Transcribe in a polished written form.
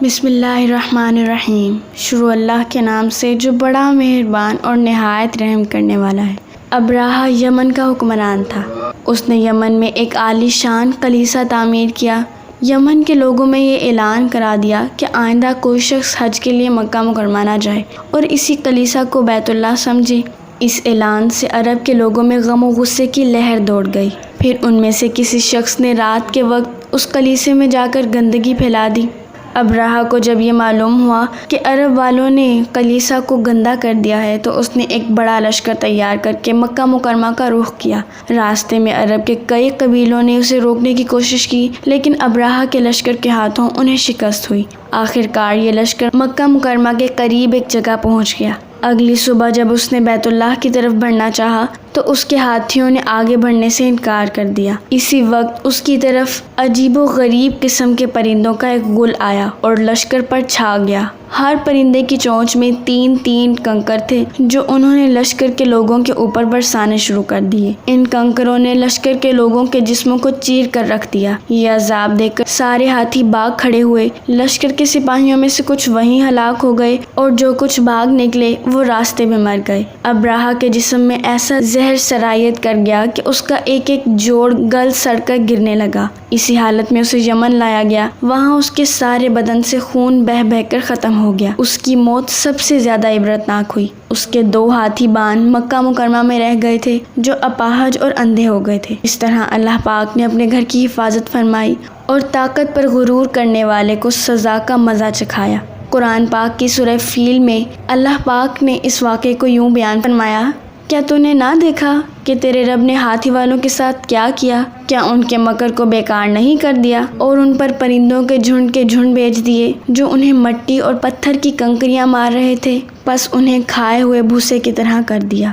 بسم اللہ الرحمن الرحیم۔ شروع اللہ کے نام سے جو بڑا مہربان اور نہایت رحم کرنے والا ہے۔ ابراہہ یمن کا حکمران تھا۔ اس نے یمن میں ایک عالی شان کلیسا تعمیر کیا۔ یمن کے لوگوں میں یہ اعلان کرا دیا کہ آئندہ کوئی شخص حج کے لیے مکہ مکرمہ نہ جائے اور اسی کلیسا کو بیت اللہ سمجھے۔ اس اعلان سے عرب کے لوگوں میں غم و غصے کی لہر دوڑ گئی۔ پھر ان میں سے کسی شخص نے رات کے وقت اس کلیسے میں جا کر گندگی پھیلا دی۔ ابراہہ کو جب یہ معلوم ہوا کہ عرب والوں نے کلیسا کو گندا کر دیا ہے تو اس نے ایک بڑا لشکر تیار کر کے مکہ مکرمہ کا رخ کیا۔ راستے میں عرب کے کئی قبیلوں نے اسے روکنے کی کوشش کی، لیکن ابراہہ کے لشکر کے ہاتھوں انہیں شکست ہوئی۔ آخرکار یہ لشکر مکہ مکرمہ کے قریب ایک جگہ پہنچ گیا۔ اگلی صبح جب اس نے بیت اللہ کی طرف بڑھنا چاہا تو اس کے ہاتھیوں نے آگے بڑھنے سے انکار کر دیا۔ اسی وقت اس کی طرف عجیب و غریب قسم کے پرندوں کا ایک گل آیا اور لشکر پر چھا گیا۔ ہر پرندے کی چونچ میں 3 کنکر تھے جو انہوں نے لشکر کے لوگوں کے اوپر برسانے شروع کر دیے۔ ان کنکروں نے لشکر کے لوگوں کے جسموں کو چیر کر رکھ دیا۔ یہ عذاب دیکھ کر سارے ہاتھی بھاگ کھڑے ہوئے۔ لشکر کے سپاہیوں میں سے کچھ وہیں ہلاک ہو گئے اور جو کچھ بھاگ نکلے وہ راستے میں مر گئے۔ ابراہہ کے جسم میں ایسا زہر سرایت کر گیا کہ اس کا ایک جوڑ گل سڑ کر گرنے لگا۔ اسی حالت میں اسے یمن لایا گیا۔ وہاں اس کے سارے بدن سے خون بہہ بہہ کر ختم ہو گیا۔ اس کی موت سب سے زیادہ عبرتناک ہوئی۔ اس کے 2 ہاتھی بان مکہ مکرمہ میں رہ گئے تھے جو اپاہج اور اندھے ہو گئے تھے۔ اس طرح اللہ پاک نے اپنے گھر کی حفاظت فرمائی اور طاقت پر غرور کرنے والے کو سزا کا مزہ چکھایا۔ قرآن پاک کی سورہ فیل میں اللہ پاک نے اس واقعے کو یوں بیان فرمایا، کیا تو نے نہ دیکھا کہ تیرے رب نے ہاتھی والوں کے ساتھ کیا کیا؟ کیا ان کے مکر کو بیکار نہیں کر دیا اور ان پر پرندوں کے جھنڈ بھیج دیے جو انہیں مٹی اور پتھر کی کنکریاں مار رہے تھے، پس انہیں کھائے ہوئے بھوسے کی طرح کر دیا۔